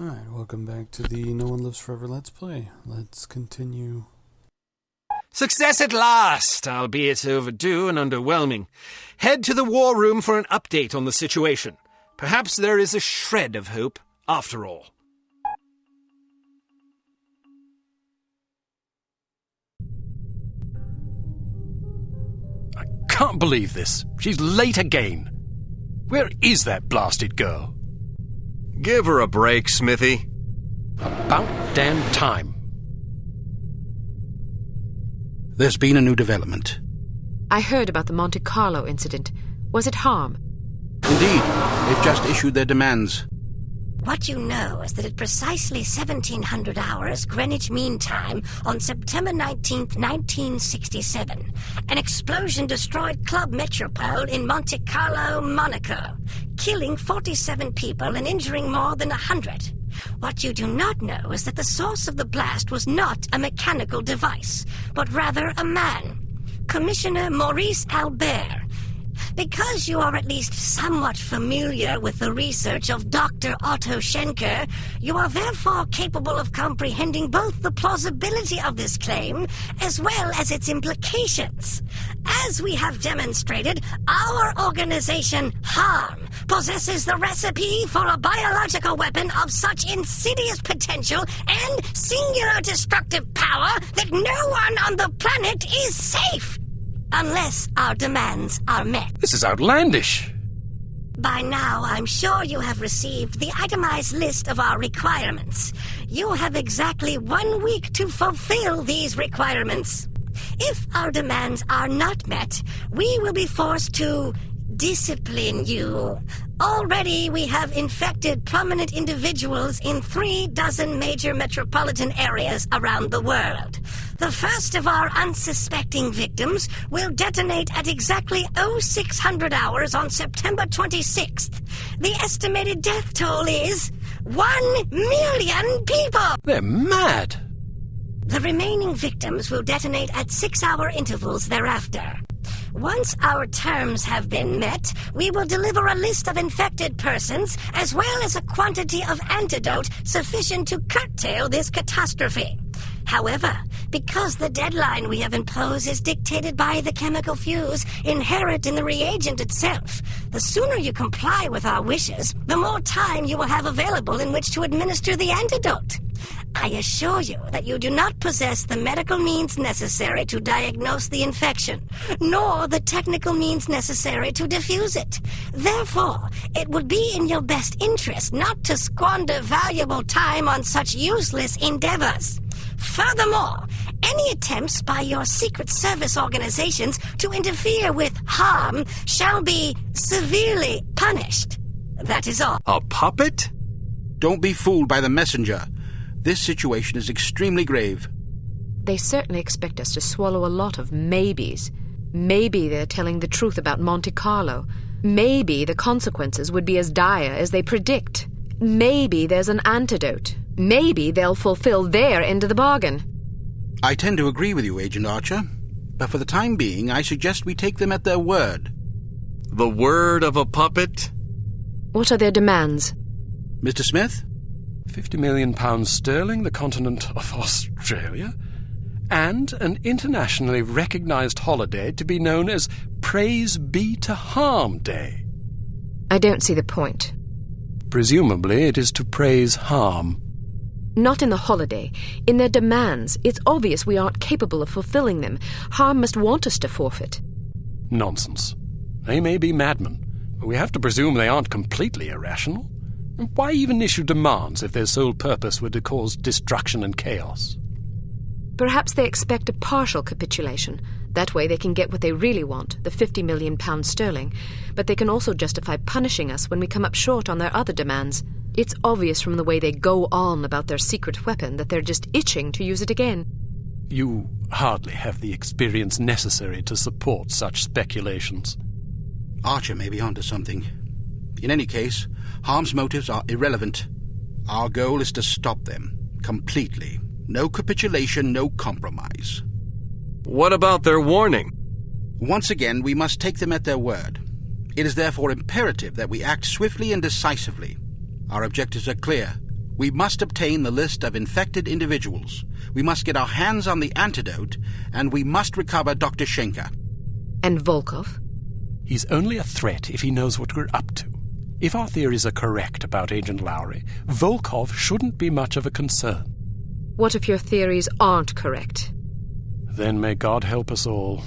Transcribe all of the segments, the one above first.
Alright, welcome back to the No One Lives Forever Let's Play. Let's continue. Success at last, albeit overdue and underwhelming. Head to the war room for an update on the situation. Perhaps there is a shred of hope, after all. I can't believe this. She's late again. Where is that blasted girl? Give her a break, Smithy. About damn time. There's been a new development. I heard about the Monte Carlo incident. Was it harm? Indeed, they've just issued their demands. What you know is that at precisely 1700 hours Greenwich Mean Time on September 19th, 1967, an explosion destroyed Club Metropole in Monte Carlo, Monaco, killing 47 people and injuring more than 100. What you do not know is that the source of the blast was not a mechanical device, but rather a man, Commissioner Maurice Albert. Because you are at least somewhat familiar with the research of Dr. Otto Schenker, you are therefore capable of comprehending both the plausibility of this claim as well as its implications. As we have demonstrated, our organization, HARM, possesses the recipe for a biological weapon of such insidious potential and singular destructive power that no one on the planet is safe. Unless our demands are met. This is outlandish. By now, I'm sure you have received the itemized list of our requirements. You have exactly 1 week to fulfill these requirements. If our demands are not met, we will be forced to discipline you. Already, we have infected prominent individuals in 36 major metropolitan areas around the world. The first of our unsuspecting victims will detonate at exactly 0600 hours on September 26th. The estimated death toll is 1 million people! They're mad! The remaining victims will detonate at 6-hour intervals thereafter. Once our terms have been met, we will deliver a list of infected persons as well as a quantity of antidote sufficient to curtail this catastrophe. However, because the deadline we have imposed is dictated by the chemical fuse inherent in the reagent itself, the sooner you comply with our wishes, the more time you will have available in which to administer the antidote. I assure you that you do not possess the medical means necessary to diagnose the infection, nor the technical means necessary to diffuse it. Therefore, it would be in your best interest not to squander valuable time on such useless endeavors. Furthermore, any attempts by your Secret Service organizations to interfere with harm shall be severely punished. That is all. A puppet? Don't be fooled by the messenger. This situation is extremely grave. They certainly expect us to swallow a lot of maybes. Maybe they're telling the truth about Monte Carlo. Maybe the consequences would be as dire as they predict. Maybe there's an antidote. Maybe they'll fulfill their end of the bargain. I tend to agree with you, Agent Archer. But for the time being, I suggest we take them at their word. The word of a puppet? What are their demands? Mr. Smith? £50 million sterling, the continent of Australia, and an internationally recognized holiday to be known as Praise Be to Harm Day. I don't see the point. Presumably it is to praise harm. Not in the holiday. In their demands. It's obvious we aren't capable of fulfilling them. Harm must want us to forfeit. Nonsense. They may be madmen, but we have to presume they aren't completely irrational. Why even issue demands if their sole purpose were to cause destruction and chaos? Perhaps they expect a partial capitulation. That way they can get what they really want, the £50 million sterling. But they can also justify punishing us when we come up short on their other demands. It's obvious from the way they go on about their secret weapon that they're just itching to use it again. You hardly have the experience necessary to support such speculations. Archer may be onto something. In any case, Harm's motives are irrelevant. Our goal is to stop them, completely. No capitulation, no compromise. What about their warning? Once again, we must take them at their word. It is therefore imperative that we act swiftly and decisively. Our objectives are clear. We must obtain the list of infected individuals. We must get our hands on the antidote, and we must recover Dr. Schenker. And Volkov? He's only a threat if he knows what we're up to. If our theories are correct about Agent Lowry, Volkov shouldn't be much of a concern. What if your theories aren't correct? Then may God help us all.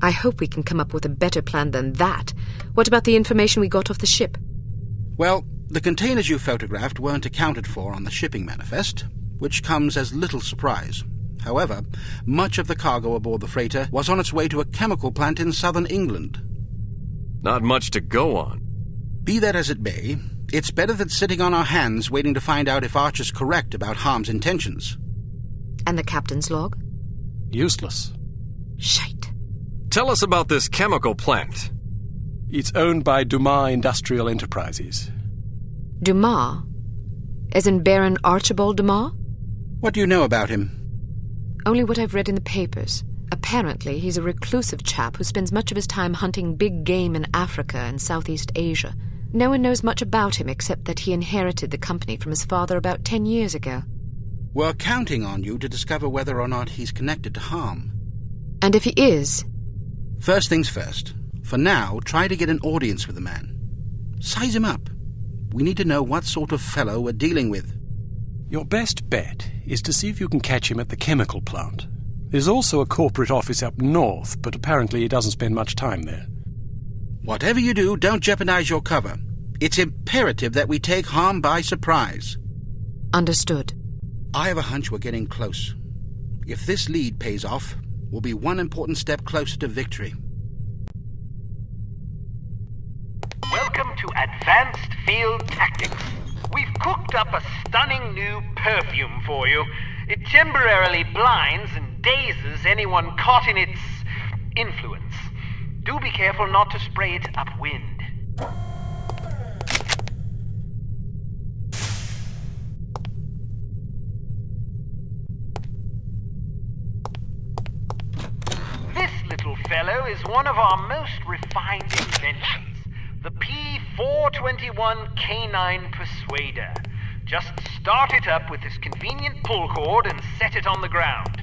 I hope we can come up with a better plan than that. What about the information we got off the ship? Well, the containers you photographed weren't accounted for on the shipping manifest, which comes as little surprise. However, much of the cargo aboard the freighter was on its way to a chemical plant in southern England. Not much to go on. Be that as it may, it's better than sitting on our hands waiting to find out if Archer's correct about Harm's intentions. And the captain's log? Useless. Shite. Tell us about this chemical plant. It's owned by Dumas Industrial Enterprises. Dumas? As in Baron Archibald Dumas? What do you know about him? Only what I've read in the papers. Apparently, he's a reclusive chap who spends much of his time hunting big game in Africa and Southeast Asia. No one knows much about him except that he inherited the company from his father about 10 years ago. We're counting on you to discover whether or not he's connected to Harm. And if he is? First things first. For now, try to get an audience with the man. Size him up. We need to know what sort of fellow we're dealing with. Your best bet is to see if you can catch him at the chemical plant. There's also a corporate office up north, but apparently he doesn't spend much time there. Whatever you do, don't jeopardize your cover. It's imperative that we take Harm by surprise. Understood. I have a hunch we're getting close. If this lead pays off, we'll be one important step closer to victory. Welcome to Advanced Field Tactics. We've cooked up a stunning new perfume for you. It temporarily blinds and dazes anyone caught in its influence. Do be careful not to spray it upwind. This little fellow is one of our most refined inventions, the P421 Canine Persuader. Just start it up with this convenient pull cord and set it on the ground.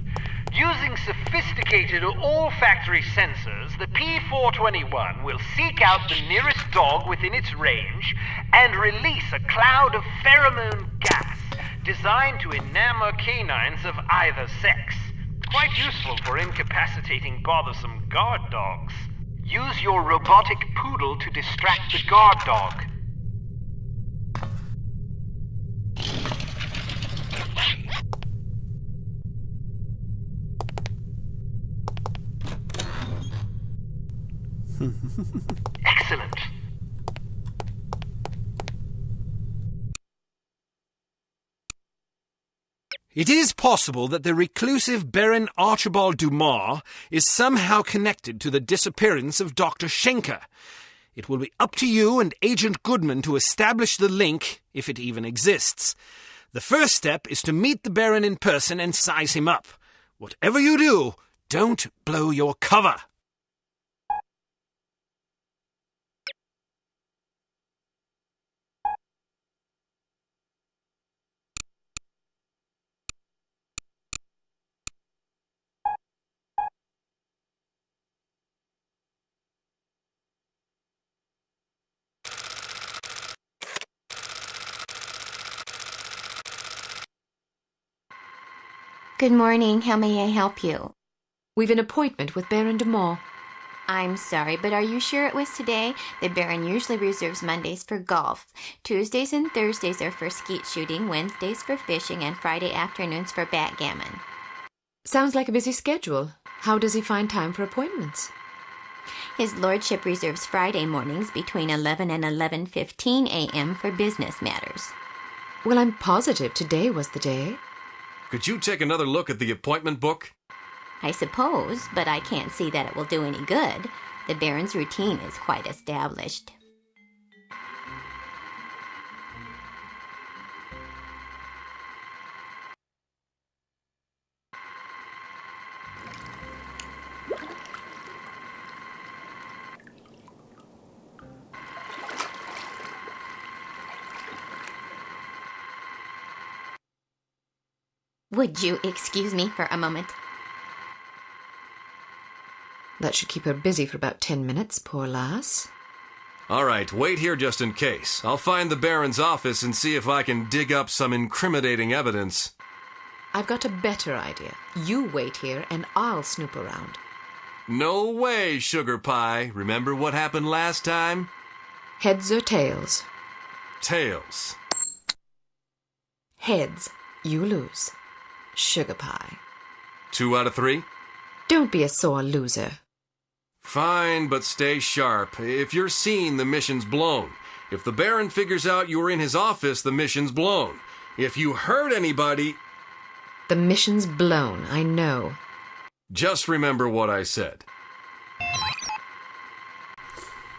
Using sophisticated olfactory sensors, the P421 will seek out the nearest dog within its range and release a cloud of pheromone gas designed to enamor canines of either sex. Quite useful for incapacitating bothersome guard dogs. Use your robotic poodle to distract the guard dog. Excellent. It is possible that the reclusive Baron Archibald Dumas is somehow connected to the disappearance of Dr. Schenker. It will be up to you and Agent Goodman to establish the link, if it even exists. The first step is to meet the Baron in person and size him up. Whatever you do, don't blow your cover. Good morning. How may I help you? We've an appointment with Baron Dumas. I'm sorry, but are you sure it was today? The Baron usually reserves Mondays for golf. Tuesdays and Thursdays are for skeet shooting, Wednesdays for fishing, and Friday afternoons for backgammon. Sounds like a busy schedule. How does he find time for appointments? His lordship reserves Friday mornings between 11 and 11:15 a.m. for business matters. Well, I'm positive today was the day. Could you take another look at the appointment book? I suppose, but I can't see that it will do any good. The Baron's routine is quite established. Would you excuse me for a moment? That should keep her busy for about 10 minutes, poor lass. All right, wait here just in case. I'll find the Baron's office and see if I can dig up some incriminating evidence. I've got a better idea. You wait here and I'll snoop around. No way, Sugar Pie. Remember what happened last time? Heads or tails? Tails. Heads. You lose. Sugar pie. 2 out of 3? Don't be a sore loser. Fine, but stay sharp. If you're seen, the mission's blown. If the Baron figures out you were in his office, the mission's blown. If you hurt anybody... The mission's blown, I know. Just remember what I said.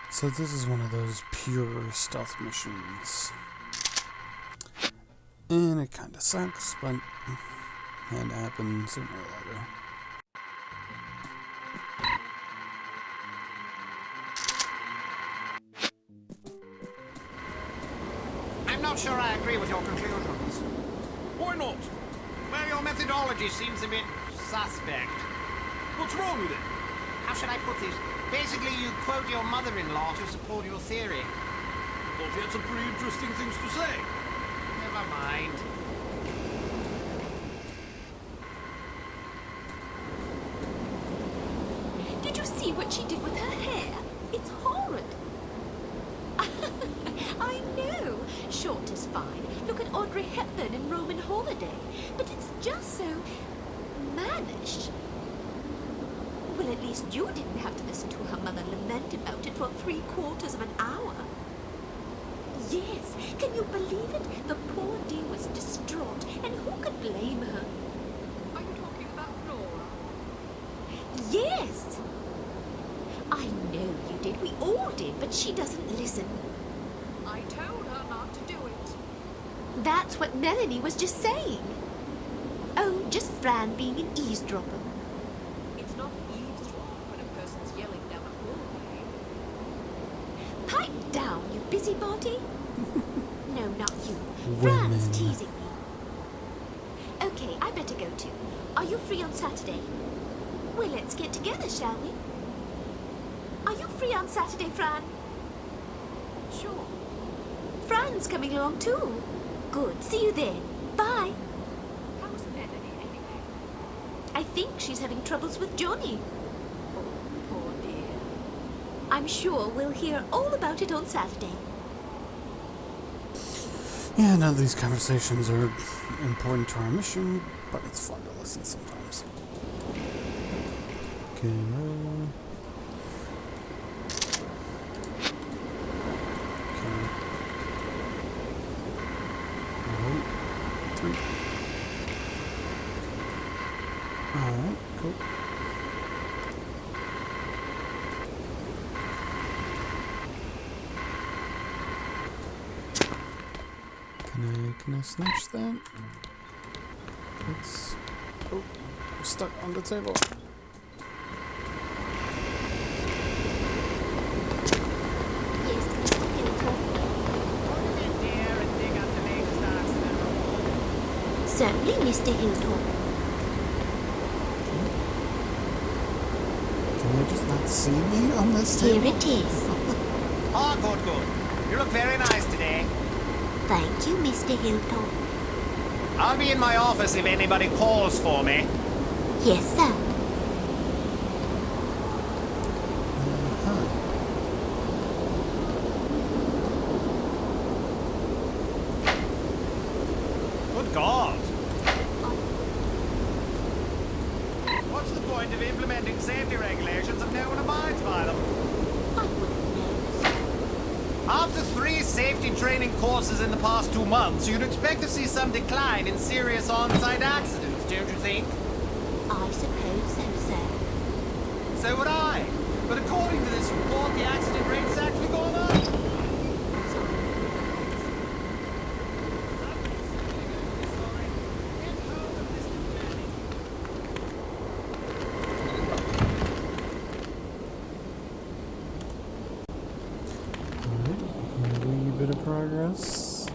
So this is one of those pure stealth missions. And it kinda sucks, but it had to happen sooner or later. I'm not sure I agree with your conclusions. Why not? Well, your methodology seems a bit suspect. What's wrong with it? How should I put this? Basically, you quote your mother-in-law to support your theory. Thought you had some pretty interesting things to say. Never mind. Did you see what she did with her hair? It's horrid. I know. Short is fine. Look at Audrey Hepburn in Roman Holiday. But it's just so mannish. Well, at least you didn't have to listen to her mother lament about it for 3/4 of an hour. Yes, can you believe it? The poor dear was distraught, and who could blame her? Are you talking about Flora? Yes! I know you did, we all did, but she doesn't listen. I told her not to do it. That's what Melanie was just saying. Oh, just Fran being an eavesdropper. It's not eavesdrop when a person's yelling down the hallway. Pipe down, you busybody. No, not you. Women. Fran's teasing me. Okay, I better go too. Are you free on Saturday? Well, let's get together, shall we? Are you free on Saturday, Fran? Sure. Fran's coming along too. Good. See you then. Bye. How's Melanie anyway? I think she's having troubles with Johnny. Oh, poor dear. I'm sure we'll hear all about it on Saturday. Yeah, none of these conversations are important to our mission, but it's fun to listen sometimes. Okay, roll. Okay. Roll. 3. Alright, cool. Can I snatch that? It's... Oh, we're stuck on the table. Yes, Mr. Hilton. Order them there and dig up the latest accident report. Certainly, Mr. Hilton. Can you just not see me on this Here table? it is. Oh, good, good. You look very nice today. Thank you, Mr. Hilton. I'll be in my office if anybody calls for me. Yes, sir. Good God. What's the point of implementing safety regulations if no one abides by them? I wouldn't know, sir. After 3 safety training courses in the past 2 months, you'd expect to see some decline in serious on-site accidents, don't you think? I suppose so, sir. So would I. But according to this report, the accident rate's actually gone up. Alright, a wee bit of progress.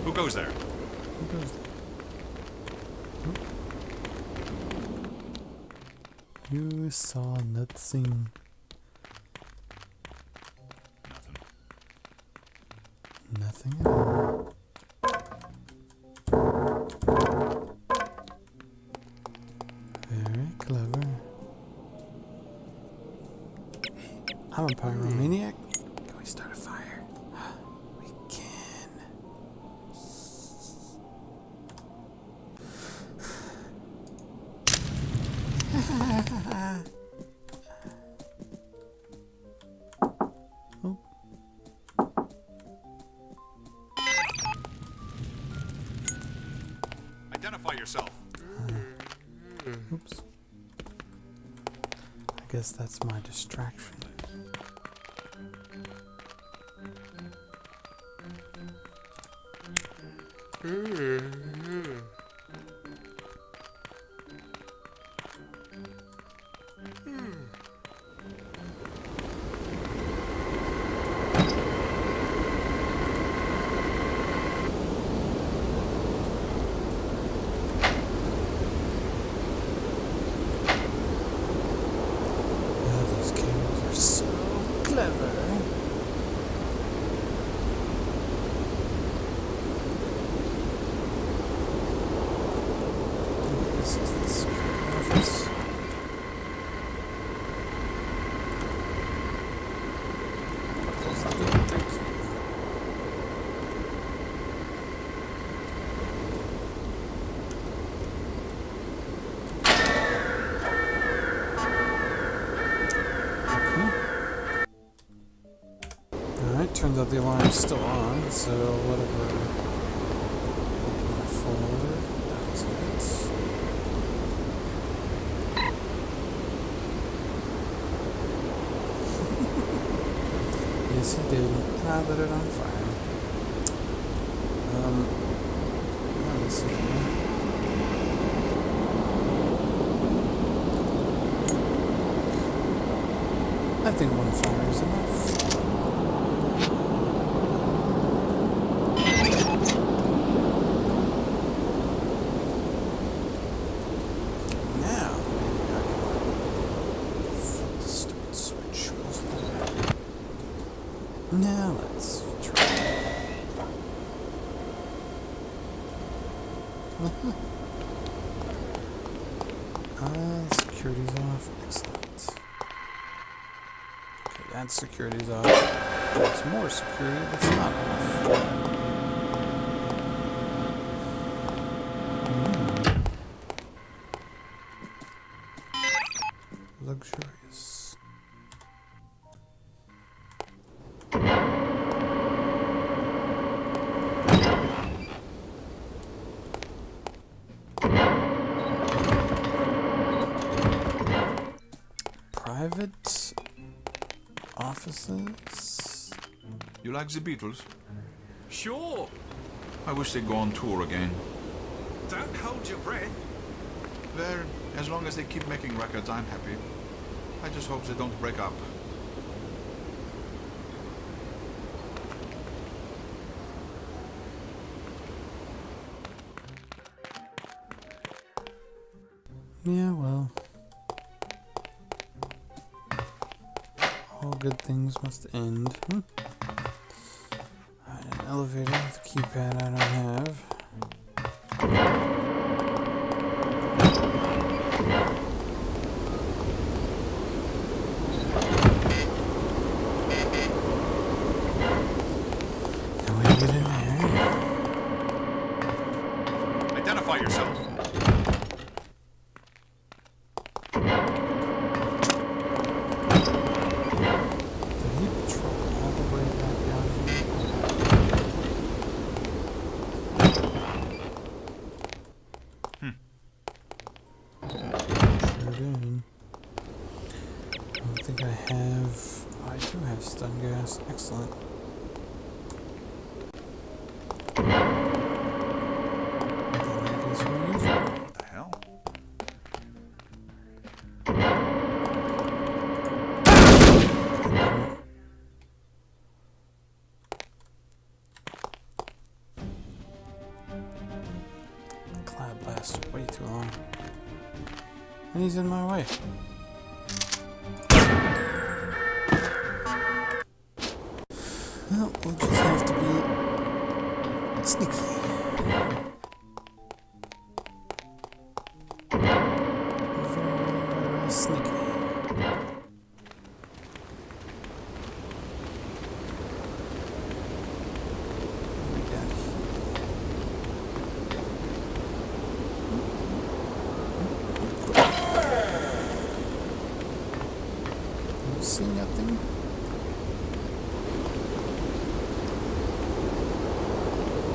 Who goes there? Who goes there? You saw nothing. Nothing at all. Very clever. I'm a pyromaniac. Can we start a fire? We can. Oh. Identify yourself. Oops. I guess that's my distraction. These cameras are so clever. This is the security office. Close the door, thank you. Alright, turns out the alarm's still on, so whatever. Looking forward, that was it. Yes, he did. And I lit it on fire. Let me see here. I think one fire is enough. Now, flip the stupid switch. Close the door. Now let's try. Security's off. Excellent. Okay, that security's off. There's more security that's not off. Luxurious. Private offices? You like the Beatles? Sure. I wish they'd go on tour again. Don't hold your breath. Well, as long as they keep making records, I'm happy. I just hope they don't break up. Yeah, well. All good things must end. Alright, an elevator with a keypad I don't have. Can we get in there? Identify yourself. Did he patrol all the way back down here? Sure did. I don't think I have... Oh, I do have stun gas. Excellent. Then I guess we lasted way too long. And he's in my way. Well, we'll just have to be sneaky. Very sneaky. What we got here? You see nothing?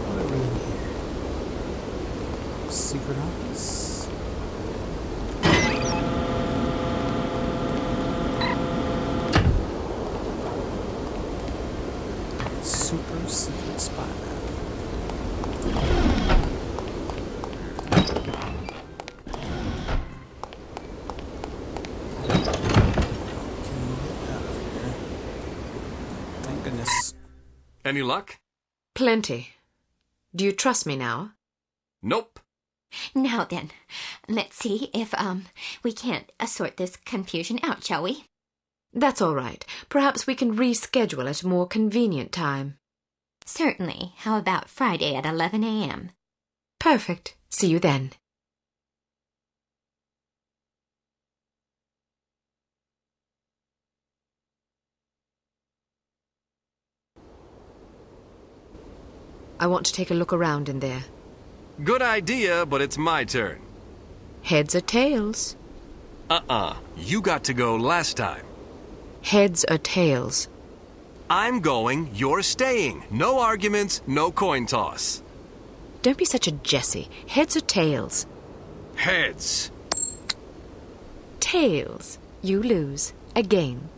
What are we in here? Secret office? Super secret spy map. Thank goodness. Any luck? Plenty. Do you trust me now? Nope. Now then, let's see if, we can't sort this confusion out, shall we? That's all right. Perhaps we can reschedule at a more convenient time. Certainly. How about Friday at 11 a.m.? Perfect. See you then. I want to take a look around in there. Good idea, but it's my turn. Heads or tails? You got to go last time. Heads or tails? I'm going, you're staying. No arguments, no coin toss. Don't be such a Jessie. Heads or tails? Heads. Tails. You lose. Again.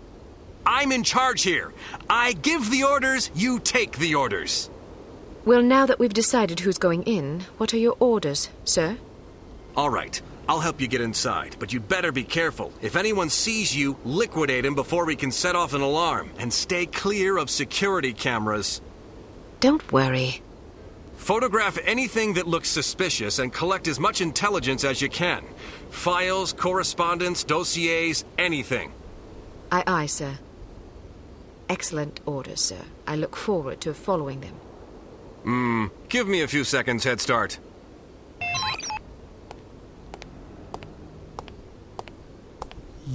I'm in charge here. I give the orders, you take the orders. Well, now that we've decided who's going in, what are your orders, sir? All right, I'll help you get inside, but you'd better be careful. If anyone sees you, liquidate him before we can set off an alarm, and stay clear of security cameras. Don't worry. Photograph anything that looks suspicious and collect as much intelligence as you can. Files, correspondence, dossiers, anything. Aye, aye, sir. Excellent orders, sir. I look forward to following them. Give me a few seconds head start.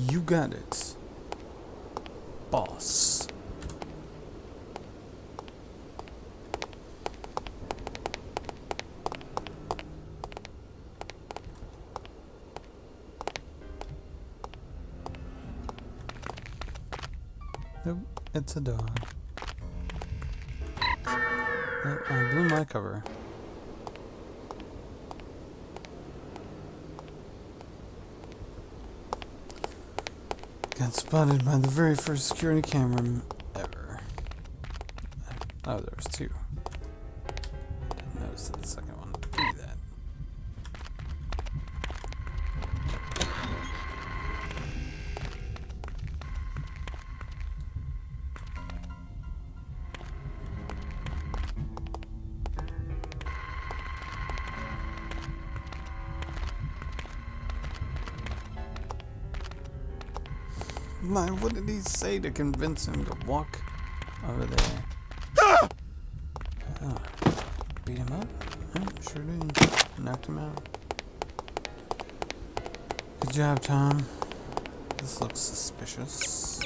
You got it, boss. Nope, it's a dog. Oh, I blew my cover. Got spotted by the very first security camera ever. Oh, there was two. Didn't notice the second one. Give me that. Man, what did he say to convince him to walk over there? Ah! Oh, beat him up? Oh, sure did. Knocked him out. Good job, Tom. This looks suspicious.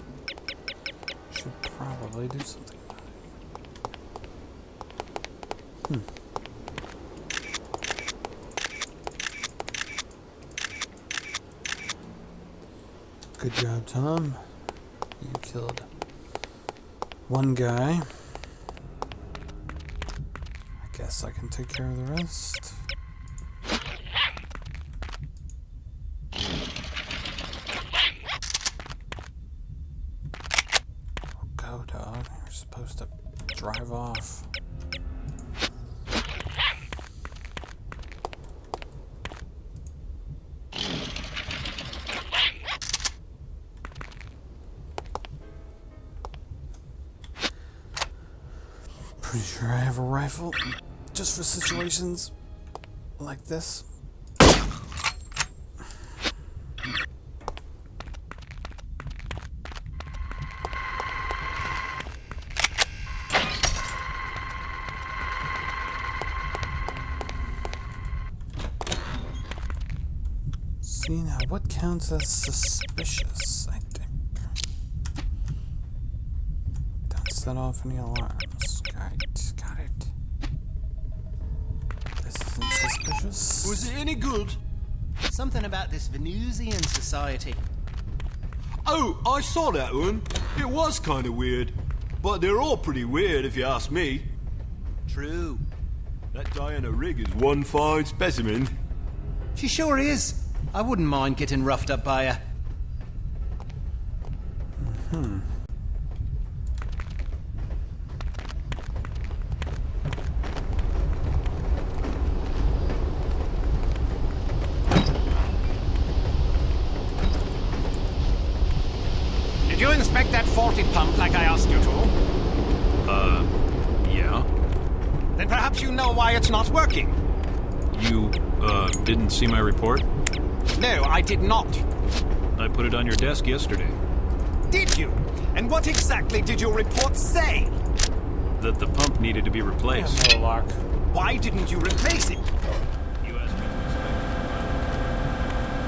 Should probably do something about it. Good job, Tom. You killed one guy. I guess I can take care of the rest. Oh, go, dog. You're supposed to drive off. Pretty sure I have a rifle just for situations like this. See, now what counts as suspicious? I think. Don't set off any alarms. Got it. This isn't suspicious. Was it any good? Something about this Venusian society. Oh, I saw that one. It was kind of weird. But they're all pretty weird if you ask me. True. That Diana Rigg is one fine specimen. She sure is. I wouldn't mind getting roughed up by her. Did you inspect that 40 pump like I asked you to? Yeah? Then perhaps you know why it's not working. You, didn't see my report? No, I did not. I put it on your desk yesterday. Did you? And what exactly did your report say? That the pump needed to be replaced. Lock. Why didn't you replace it? You asked me to inspect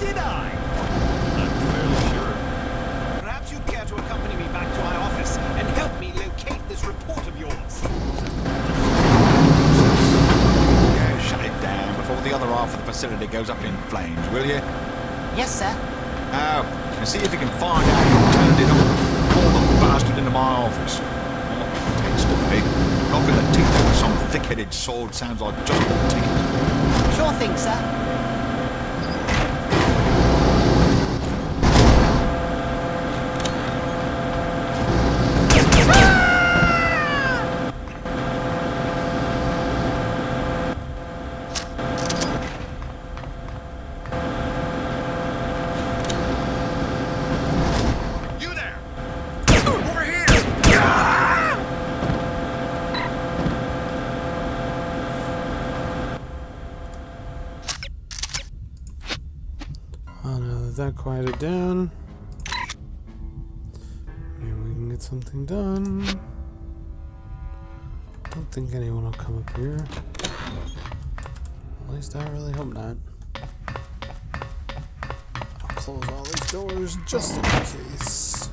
Did I? it. I'm fairly sure. Perhaps you'd care to accompany me back to my office and help me locate this report of yours. Yeah, shut it down before the other half of the facility goes up in flames, will you? Yes, sir. And see if you can find out who turned it on. Call the bastard into my office. What takes today? Knocking the teeth out of some thick-headed sword sounds like just the ticket. Sure thing, sir. That quieted down. Maybe we can get something done. Don't think anyone will come up here. At least I really hope not. I'll close all these doors just in case.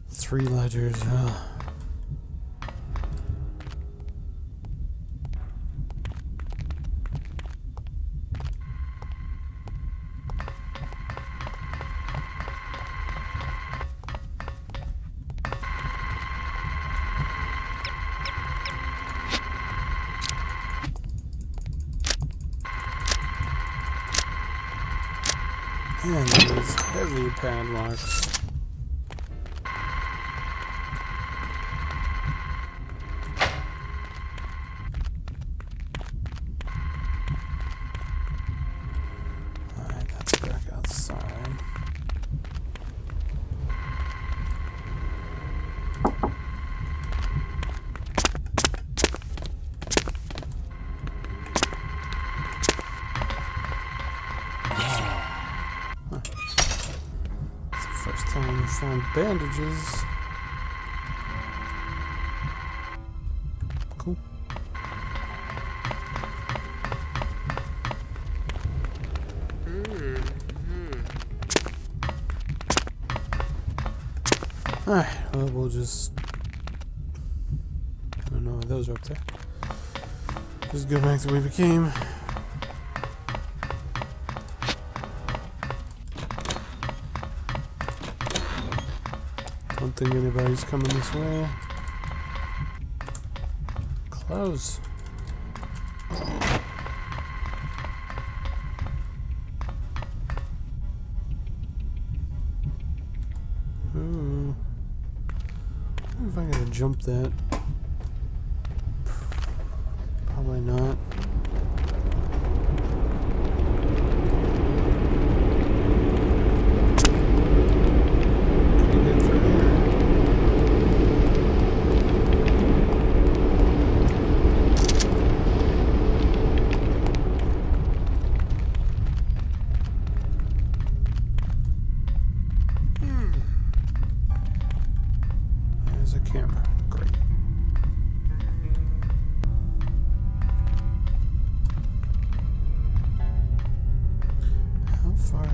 Three ledgers, And these heavy padlocks. First time we found bandages. Cool. Alright, well, we'll just... Oh no, those are up there. Just go back to where we came. Don't think anybody's coming this way. Close. Ooh. I wonder if I gotta jump that. Probably not.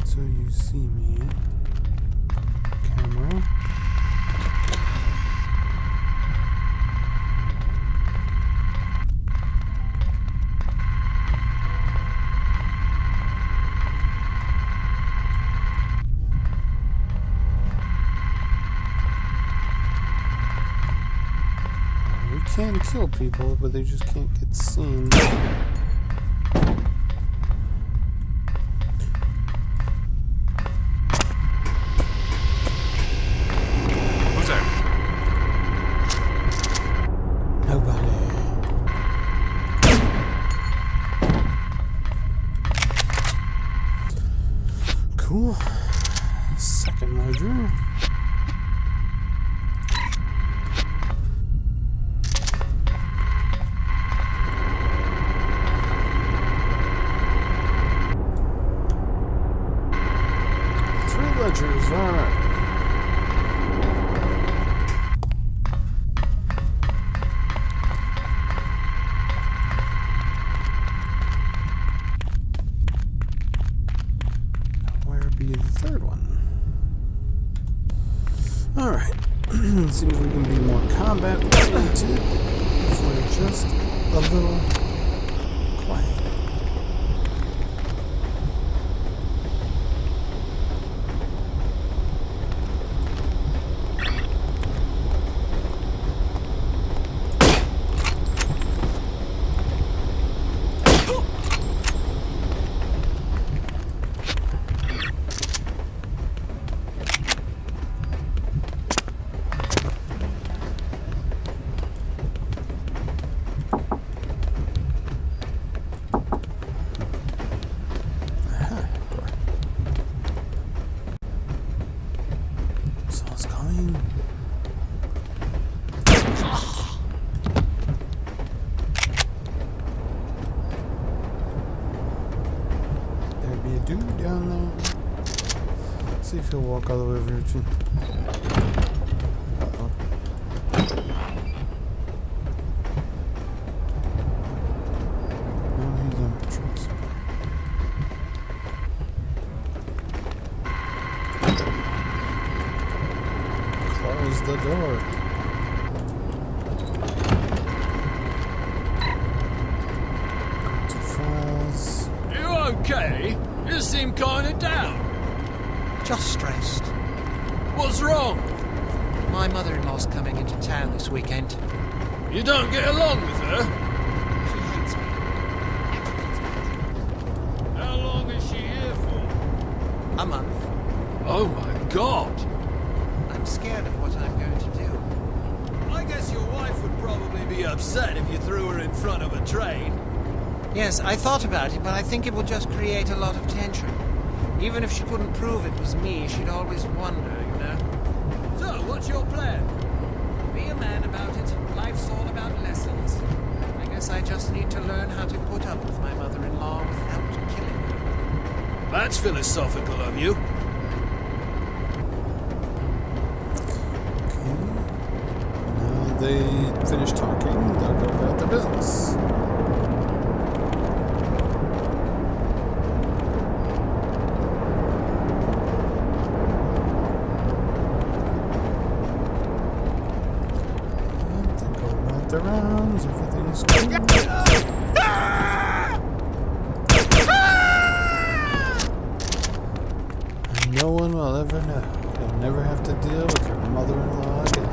So you see me. Camera. We can kill people, but they just can't get seen. Cool. Second ledger. Three ledgers, alright. Be the third one. Alright. See if we can be more combat oriented. So we're just a little quiet. Dude down there. See if he'll walk all the way over here too. Uh-oh. No, he's on patrol somewhere. Close the door. To files. You okay? You seem kinda down. Just stressed. What's wrong? My mother-in-law's coming into town this weekend. You don't get along with her? She hates me. How long is she here for? A month. Oh my God! I'm scared of what I'm going to do. I guess your wife would probably be upset if you threw her in front of a train. Yes, I thought about it, but I think it will just create a lot of tension. Even if she couldn't prove it was me, she'd always wonder, you know? So, what's your plan? Be a man about it. Life's all about lessons. I guess I just need to learn how to put up with my mother-in-law without killing her. That's philosophical of you. Okay. Now they finish talking, they'll go about their business. The rounds, everything's cool. And no one will ever know. You'll never have to deal with your mother-in-law again.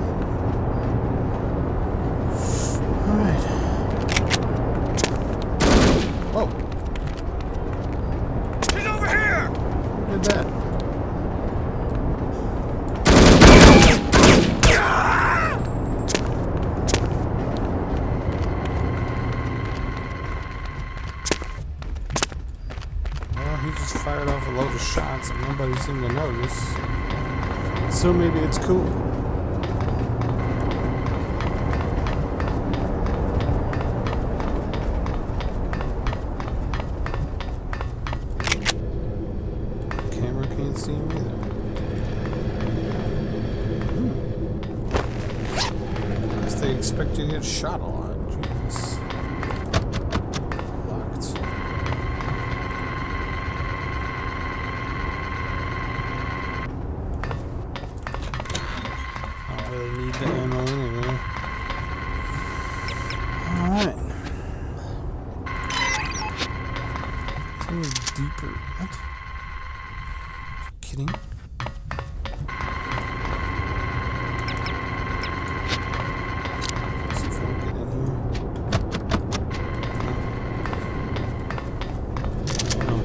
Alright. Whoa. She's over here! Who did that? He just fired off a load of shots and nobody seemed to notice. So maybe it's cool. Camera can't see him either. Guess they expect you to get shot a lot. Jeez. Locked. Continue deeper. What? Are you kidding? Let's see if I can get in here. No.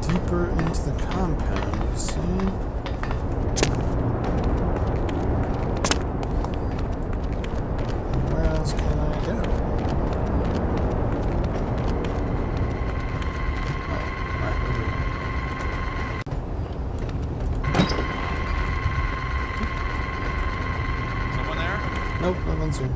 Deeper into the compound, you see? Where else can I go? Someone there? Nope, no one's here.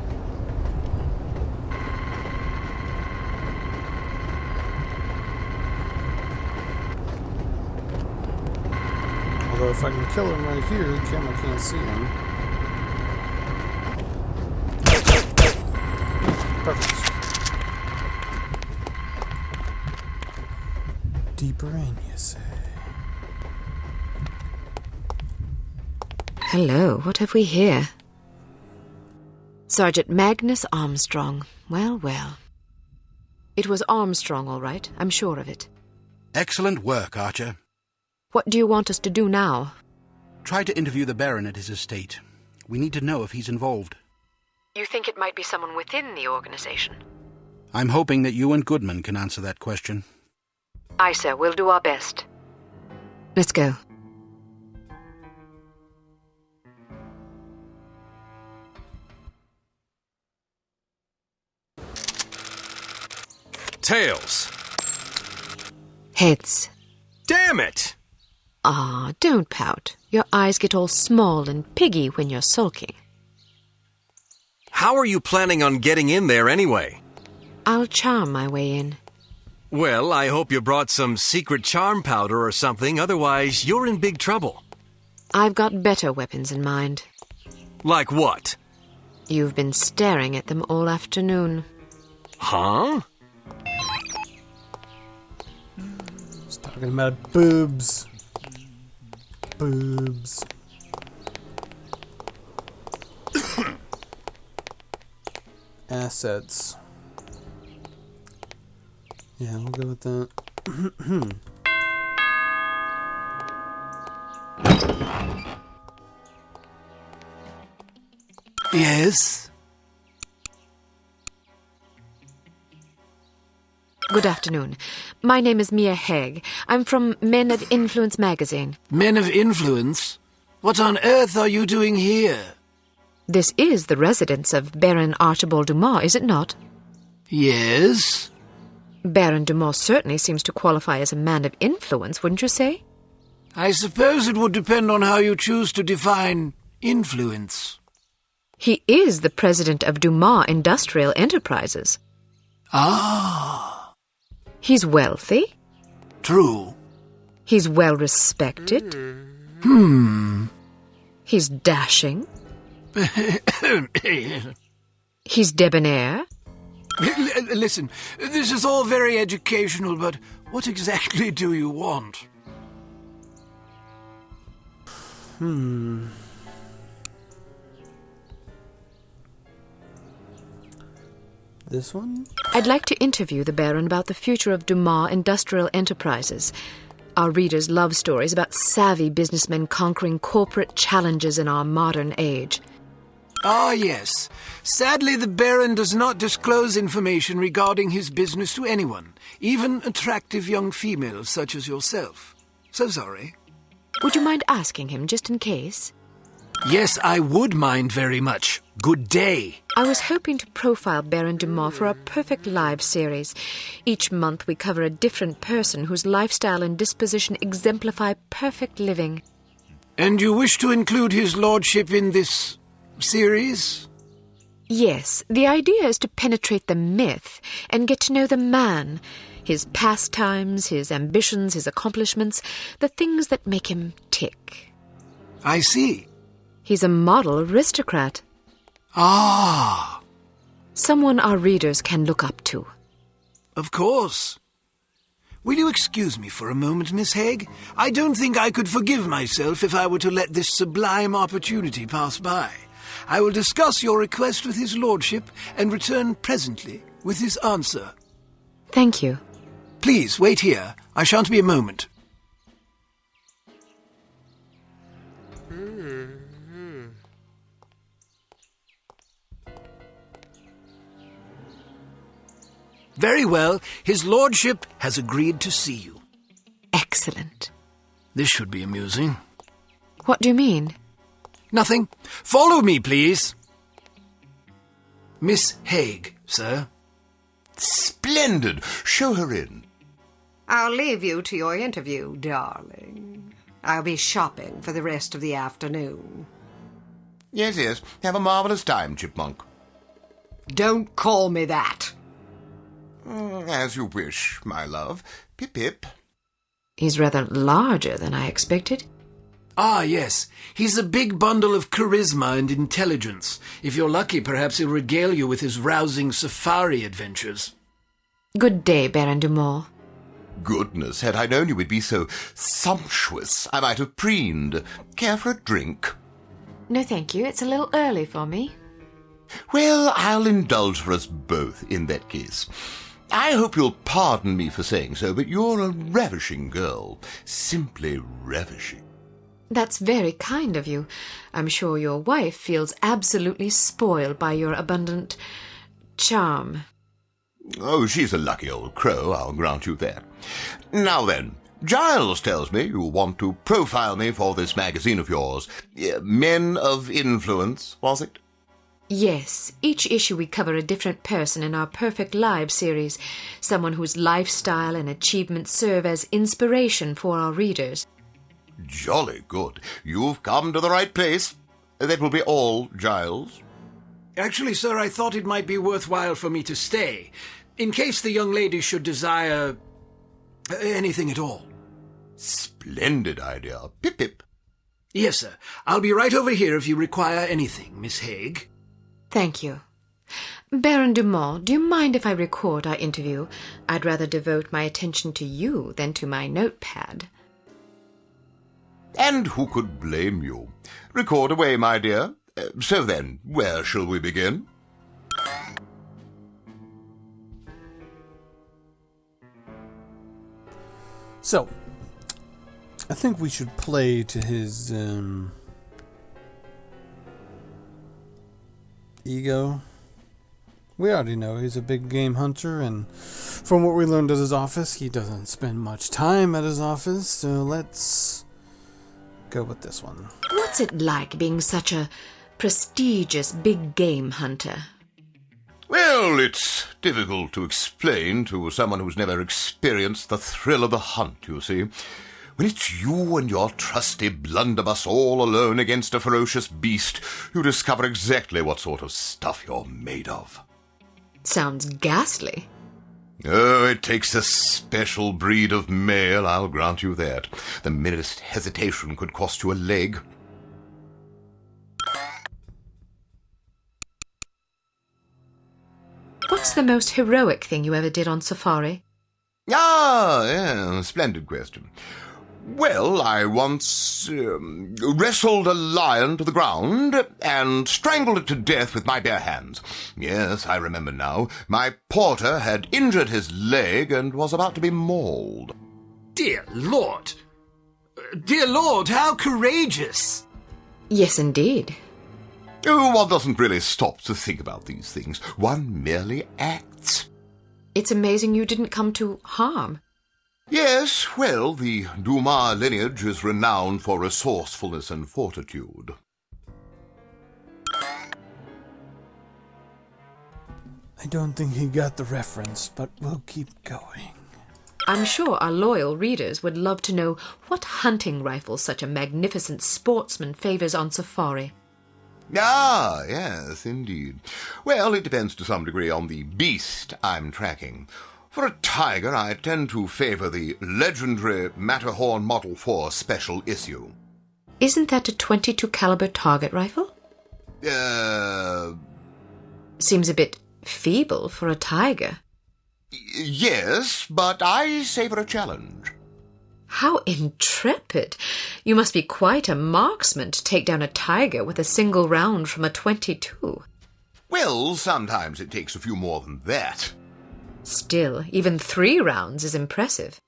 Although if I can kill him right here, the camera can't see him. Perfect. Deeper in, you say? Hello, what have we here? Sergeant Magnus Armstrong. Well, well. It was Armstrong, all right. I'm sure of it. Excellent work, Archer. What do you want us to do now? Try to interview the Baron at his estate. We need to know if he's involved. You think it might be someone within the organization? I'm hoping that you and Goodman can answer that question. Aye, sir. We'll do our best. Let's go. Tails. Heads. Damn it! Ah, don't pout. Your eyes get all small and piggy when you're sulking. How are you planning on getting in there anyway? I'll charm my way in. Well, I hope you brought some secret charm powder or something, otherwise you're in big trouble. I've got better weapons in mind. Like what? You've been staring at them all afternoon. Huh? He's talking about boobs. Boobs. Assets. Yeah, we'll go with that. Yes? Good afternoon. My name is Mia Haig. I'm from Men of Influence magazine. Men of Influence? What on earth are you doing here? This is the residence of Baron Archibald Dumas, is it not? Yes? Baron Dumas certainly seems to qualify as a man of influence, wouldn't you say? I suppose it would depend on how you choose to define influence. He is the president of Dumas Industrial Enterprises. Ah. He's wealthy. True. He's well respected. He's dashing. He's debonair. Listen, this is all very educational, but what exactly do you want? This one? I'd like to interview the Baron about the future of Dumas Industrial Enterprises. Our readers love stories about savvy businessmen conquering corporate challenges in our modern age. Ah, yes. Sadly, the Baron does not disclose information regarding his business to anyone, even attractive young females such as yourself. So sorry. Would you mind asking him, just in case? Yes, I would mind very much. Good day. I was hoping to profile Baron Dumas for our Perfect Lives series. Each month we cover a different person whose lifestyle and disposition exemplify perfect living. And you wish to include his lordship in this series? Yes, the idea is to penetrate the myth and get to know the man, his pastimes, his ambitions, his accomplishments, the things that make him tick. I see. He's a model aristocrat. Ah. Someone our readers can look up to. Of course. Will you excuse me for a moment, Miss Haig? I don't think I could forgive myself if I were to let this sublime opportunity pass by. I will discuss your request with his lordship and return presently with his answer. Thank you. Please, wait here. I shan't be a moment. Very well. His lordship has agreed to see you. Excellent. This should be amusing. What do you mean? Nothing. Follow me, please. Miss Haig, sir. Splendid. Show her in. I'll leave you to your interview, darling. I'll be shopping for the rest of the afternoon. Yes, yes. Have a marvellous time, Chipmunk. Don't call me that. As you wish, my love. Pip-pip. He's rather larger than I expected. Ah, yes. He's a big bundle of charisma and intelligence. If you're lucky, perhaps he'll regale you with his rousing safari adventures. Good day, Baron Dumont. Goodness, had I known you would be so sumptuous, I might have preened. Care for a drink? No, thank you. It's a little early for me. Well, I'll indulge for us both in that case. I hope you'll pardon me for saying so, but you're a ravishing girl. Simply ravishing. That's very kind of you. I'm sure your wife feels absolutely spoiled by your abundant charm. Oh, she's a lucky old crow, I'll grant you that. Now then, Giles tells me you want to profile me for this magazine of yours. Men of Influence, was it? Yes, each issue we cover a different person in our Perfect Lives series, someone whose lifestyle and achievements serve as inspiration for our readers. Jolly good. You've come to the right place. That will be all, Giles. Actually, sir, I thought it might be worthwhile for me to stay, in case the young lady should desire anything at all. Splendid idea. Pip-pip. Yes, sir. I'll be right over here if you require anything, Miss Haig. Thank you. Baron Dumont, do you mind if I record our interview? I'd rather devote my attention to you than to my notepad. And who could blame you? Record away, my dear. So then, where shall we begin? So, I think we should play to his ego. We already know he's a big game hunter, and from what we learned at his office, he doesn't spend much time at his office, so let's go with this one. What's it like being such a prestigious big game hunter? Well, it's difficult to explain to someone who's never experienced the thrill of the hunt, you see. When it's you and your trusty blunderbuss all alone against a ferocious beast, you discover exactly what sort of stuff you're made of. Sounds ghastly. Oh, it takes a special breed of male, I'll grant you that. The merest hesitation could cost you a leg. What's the most heroic thing you ever did on safari? Ah, yeah, splendid question. Well, I once wrestled a lion to the ground and strangled it to death with my bare hands. Yes, I remember now. My porter had injured his leg and was about to be mauled. Dear Lord! Dear Lord, how courageous! Yes, indeed. Oh, one doesn't really stop to think about these things. One merely acts. It's amazing you didn't come to harm. Yes, well, the Dumas lineage is renowned for resourcefulness and fortitude. I don't think he got the reference, but we'll keep going. I'm sure our loyal readers would love to know what hunting rifle such a magnificent sportsman favors on safari. Ah, yes, indeed. Well, it depends to some degree on the beast I'm tracking. For a tiger, I tend to favor the legendary Matterhorn Model 4 special issue. Isn't that a .22 caliber target rifle? Seems a bit feeble for a tiger. Yes, but I savor a challenge. How intrepid! You must be quite a marksman to take down a tiger with a single round from a .22. Well, sometimes it takes a few more than that. Still, even 3 rounds is impressive.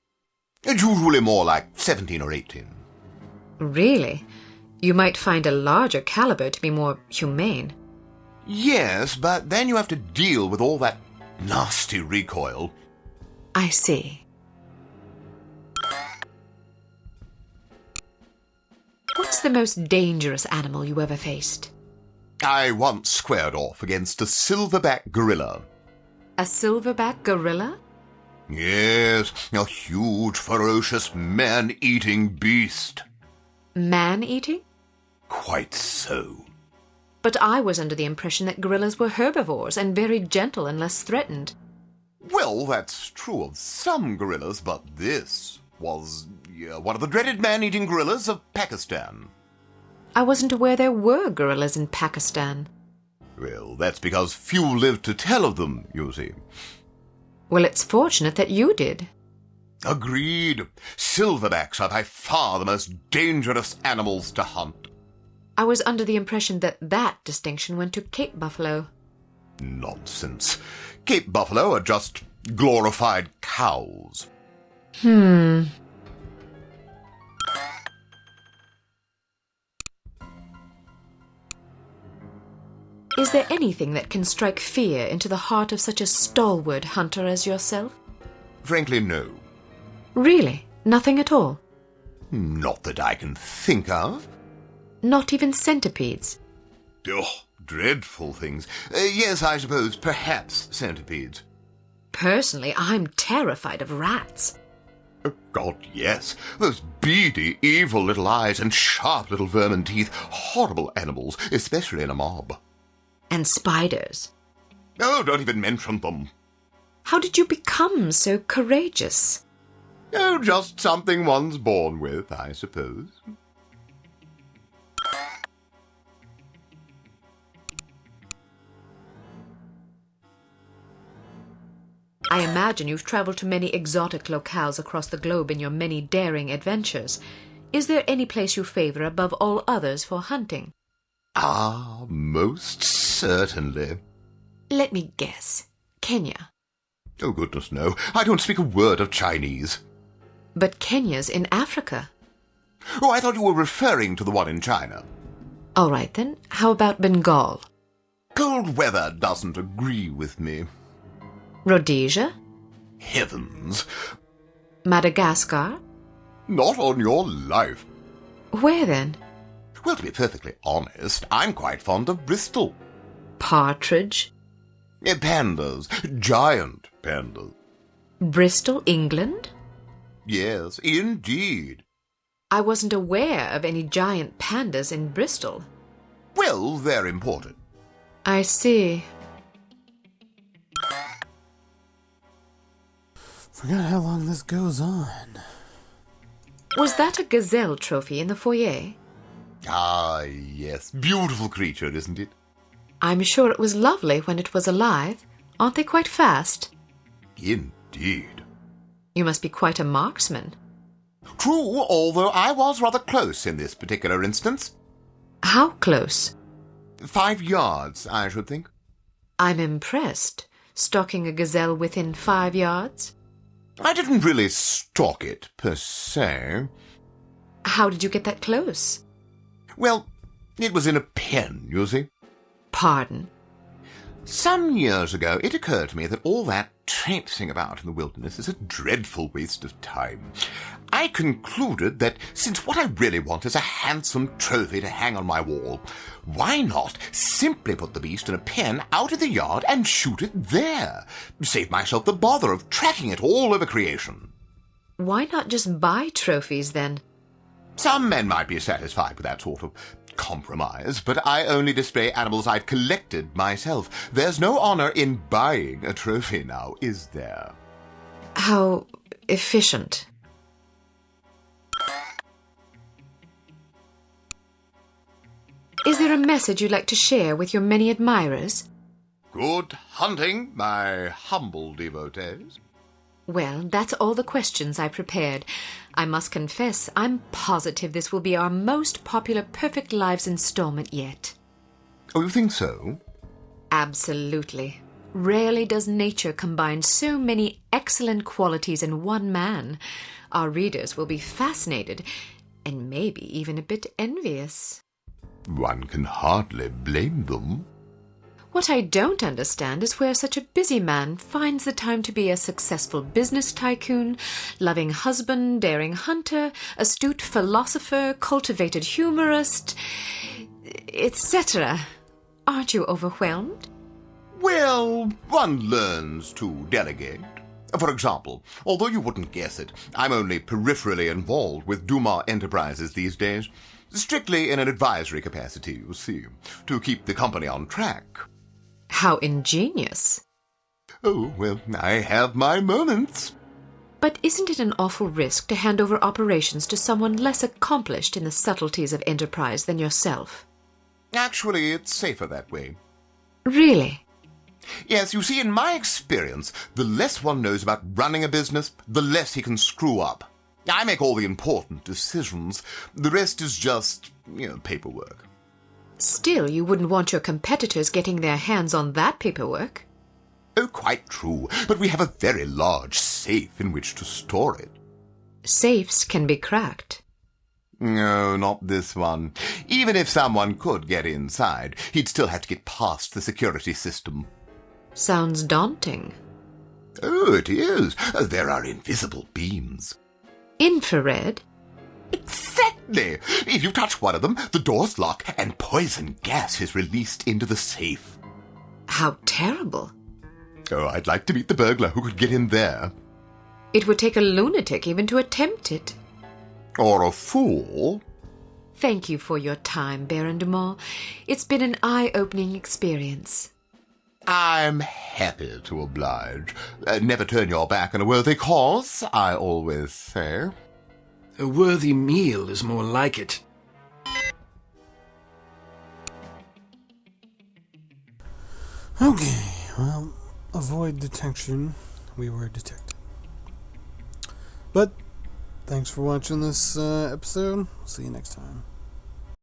It's usually more like 17 or 18. Really? You might find a larger caliber to be more humane. Yes, but then you have to deal with all that nasty recoil. I see. What's the most dangerous animal you ever faced? I once squared off against a silverback gorilla. A silverback gorilla? Yes, a huge, ferocious, man-eating beast. Man-eating? Quite so. But I was under the impression that gorillas were herbivores and very gentle unless threatened. Well, that's true of some gorillas, but this was one of the dreaded man-eating gorillas of Pakistan. I wasn't aware there were gorillas in Pakistan. Well, that's because few lived to tell of them, you see. Well, it's fortunate that you did. Agreed. Silverbacks are by far the most dangerous animals to hunt. I was under the impression that that distinction went to Cape buffalo. Nonsense. Cape buffalo are just glorified cows. Is there anything that can strike fear into the heart of such a stalwart hunter as yourself? Frankly, no. Really? Nothing at all? Not that I can think of. Not even centipedes? Oh, dreadful things. Yes, I suppose, perhaps centipedes. Personally, I'm terrified of rats. Oh, God, yes. Those beady, evil little eyes and sharp little vermin teeth. Horrible animals, especially in a mob. And spiders. Oh, don't even mention them. How did you become so courageous? Oh, just something one's born with, I suppose. I imagine you've traveled to many exotic locales across the globe in your many daring adventures. Is there any place you favor above all others for hunting? Ah, most certainly. Let me guess. Kenya. Oh, goodness, no. I don't speak a word of Chinese. But Kenya's in Africa. Oh, I thought you were referring to the one in China. All right, then. How about Bengal? Cold weather doesn't agree with me. Rhodesia? Heavens. Madagascar? Not on your life. Where then? Well, to be perfectly honest, I'm quite fond of Bristol. Partridge? Pandas. Giant pandas. Bristol, England? Yes, indeed. I wasn't aware of any giant pandas in Bristol. Well, they're imported. I see. Forgot how long this goes on. Was that a gazelle trophy in the foyer? Ah, yes. Beautiful creature, isn't it? I'm sure it was lovely when it was alive. Aren't they quite fast? Indeed. You must be quite a marksman. True, although I was rather close in this particular instance. How close? 5 yards, I should think. I'm impressed. Stalking a gazelle within 5 yards? I didn't really stalk it, per se. How did you get that close? Well, it was in a pen, you see. Pardon? Some years ago, it occurred to me that all that traipsing about in the wilderness is a dreadful waste of time. I concluded that since what I really want is a handsome trophy to hang on my wall, why not simply put the beast in a pen out in the yard and shoot it there? Save myself the bother of tracking it all over creation. Why not just buy trophies, then? Some men might be satisfied with that sort of compromise, but I only display animals I've collected myself. There's no honor in buying a trophy now, is there? How efficient. Is there a message you'd like to share with your many admirers? Good hunting, my humble devotees. Well, that's all the questions I prepared. I must confess, I'm positive this will be our most popular Perfect Lives installment yet. Oh, you think so? Absolutely. Rarely does nature combine so many excellent qualities in one man. Our readers will be fascinated, and maybe even a bit envious. One can hardly blame them. What I don't understand is where such a busy man finds the time to be a successful business tycoon, loving husband, daring hunter, astute philosopher, cultivated humorist, etc. Aren't you overwhelmed? Well, one learns to delegate. For example, although you wouldn't guess it, I'm only peripherally involved with Dumas Enterprises these days. Strictly in an advisory capacity, you see, to keep the company on track. How ingenious. Oh, well, I have my moments. But isn't it an awful risk to hand over operations to someone less accomplished in the subtleties of enterprise than yourself? Actually, it's safer that way. Really? Yes, you see, in my experience, the less one knows about running a business, the less he can screw up. I make all the important decisions. The rest is just, paperwork. Still, you wouldn't want your competitors getting their hands on that paperwork. Oh, quite true. But we have a very large safe in which to store it. Safes can be cracked. No, not this one. Even if someone could get inside, he'd still have to get past the security system. Sounds daunting. Oh, it is. There are invisible beams. Infrared? Exactly. If you touch one of them, the doors lock and poison gas is released into the safe. How terrible. Oh, I'd like to meet the burglar who could get in there. It would take a lunatic even to attempt it. Or a fool. Thank you for your time, Baron Dumont. It's been an eye-opening experience. I'm happy to oblige. Never turn your back on a worthy cause, I always say. A worthy meal is more like it. Okay, well, avoid detection. We were detected. But, thanks for watching this episode. See you next time.